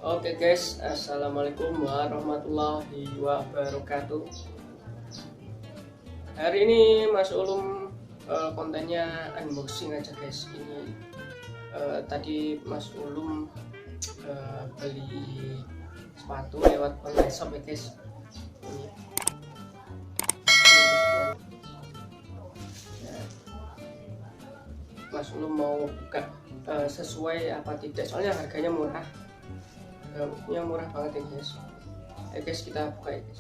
Oke guys, assalamualaikum warahmatullahi wabarakatuh. Hari ini Mas Ulum kontennya unboxing aja guys. Ini tadi Mas Ulum beli sepatu lewat online shop ya guys. Ini. Mas Ulum mau buka sesuai apa tidak, soalnya harganya murah. Yang murah banget ya guys. Ayo guys, kita buka ya guys.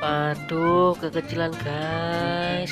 Aduh, kekecilan guys.